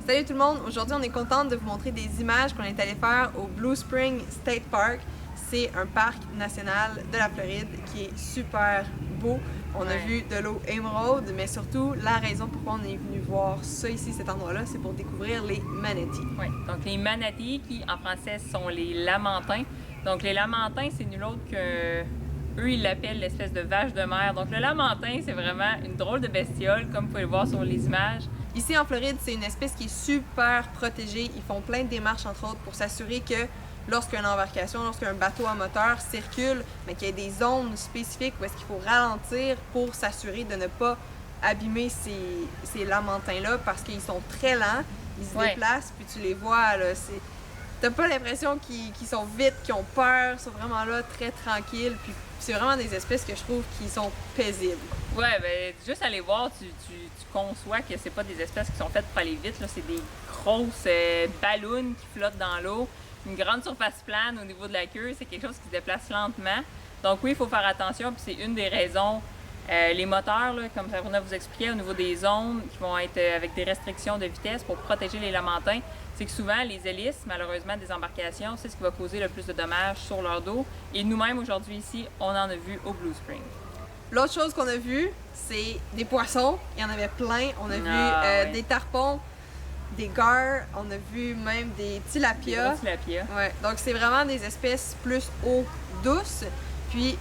Salut tout le monde! Aujourd'hui, on est contente de vous montrer des images qu'on est allé faire au Blue Spring State Park. C'est un parc national de la Floride qui est super beau. On a vu de l'eau émeraude, mais surtout, la raison pourquoi on est venu voir ça ici, cet endroit-là, c'est pour découvrir les manatees. Oui, donc les manatees qui, en français, sont les lamantins. Donc les lamantins, c'est nul autre que... Eux, ils l'appellent l'espèce de vache de mer. Donc le lamantin, c'est vraiment une drôle de bestiole, comme vous pouvez le voir sur les images. Ici en Floride, c'est une espèce qui est super protégée. Ils font plein de démarches, entre autres, pour s'assurer que lorsqu'une embarcation, lorsqu'un bateau à moteur circule, mais qu'il y ait des zones spécifiques où est-ce qu'il faut ralentir pour s'assurer de ne pas abîmer ces lamantins-là parce qu'ils sont très lents, ils se déplacent, puis tu les vois, là, t'as pas l'impression qu'ils sont vite, qu'ils ont peur, ils sont vraiment là, très tranquilles, puis c'est vraiment des espèces que je trouve qui sont paisibles. Ouais, ben juste aller voir, tu conçois que c'est pas des espèces qui sont faites pour aller vite, là, c'est des grosses ballons qui flottent dans l'eau, une grande surface plane au niveau de la queue, c'est quelque chose qui se déplace lentement. Donc oui, il faut faire attention, puis c'est une des raisons. Les moteurs, là, comme Sabrina vous expliquait, au niveau des zones qui vont être avec des restrictions de vitesse pour protéger les lamantins, c'est que souvent les hélices, malheureusement, des embarcations, c'est ce qui va causer le plus de dommages sur leur dos. Et nous-mêmes, aujourd'hui ici, on en a vu au Blue Spring. L'autre chose qu'on a vu, c'est des poissons. Il y en avait plein. On a vu des tarpons, des gars, on a vu même des tilapias. Des tilapias. Ouais. Donc c'est vraiment des espèces plus eau douce. Puis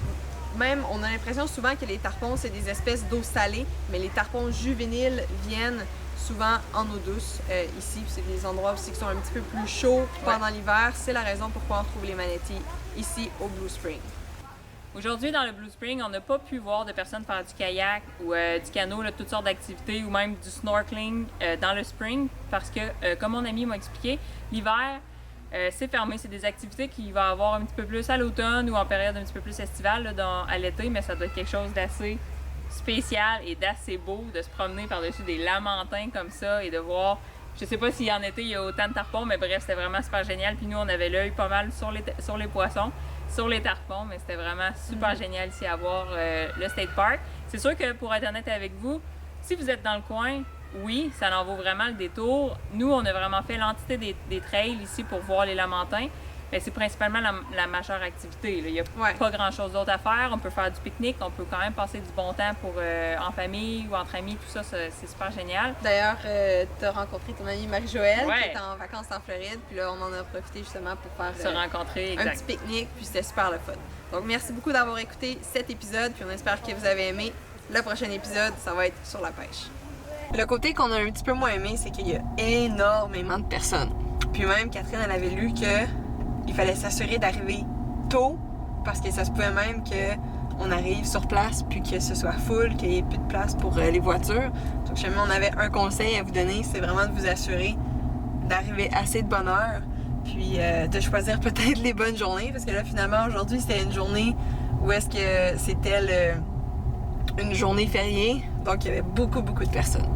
même, on a l'impression souvent que les tarpons, c'est des espèces d'eau salée, mais les tarpons juvéniles viennent souvent en eau douce ici. C'est des endroits aussi qui sont un petit peu plus chauds pendant l'hiver. C'est la raison pourquoi on trouve les manatees ici au Blue Spring. Aujourd'hui, dans le Blue Spring, on n'a pas pu voir de personnes faire du kayak ou du canot, là, toutes sortes d'activités, ou même du snorkeling dans le spring, parce que, comme mon ami m'a expliqué, l'hiver, c'est fermé. C'est des activités qu'il va y avoir un petit peu plus à l'automne ou en période un petit peu plus estivale là, à l'été, mais ça doit être quelque chose d'assez spécial et d'assez beau de se promener par-dessus des lamantins comme ça et de voir... Je sais pas si en été il y a autant de tarpons, mais bref, c'était vraiment super génial. Puis nous, on avait l'œil pas mal sur les poissons, sur les tarpons, mais c'était vraiment super génial ici à voir le State Park. C'est sûr que pour être honnête avec vous, si vous êtes dans le coin, oui, ça en vaut vraiment le détour. Nous, on a vraiment fait l'entité des trails ici pour voir les lamantins. Mais c'est principalement la majeure activité. Là. Il n'y a pas grand-chose d'autre à faire. On peut faire du pique-nique, on peut quand même passer du bon temps pour, en famille ou entre amis, tout ça, c'est super génial. D'ailleurs, tu as rencontré ton amie Marie-Joëlle qui est en vacances en Floride, puis là, on en a profité justement pour faire se rencontrer, un petit pique-nique, puis c'était super le fun. Donc, merci beaucoup d'avoir écouté cet épisode, puis on espère que vous avez aimé. Le prochain épisode, ça va être sur la pêche. Le côté qu'on a un petit peu moins aimé, c'est qu'il y a énormément de personnes. Puis même, Catherine, elle avait lu que il fallait s'assurer d'arriver tôt parce que ça se pouvait même qu'on arrive sur place puis que ce soit full, qu'il n'y ait plus de place pour les voitures. Donc, jamais on avait un conseil à vous donner, c'est vraiment de vous assurer d'arriver assez de bonne heure puis de choisir peut-être les bonnes journées parce que là, finalement, aujourd'hui, c'était une journée où est-ce que c'était une journée fériée. Donc, il y avait beaucoup de personnes.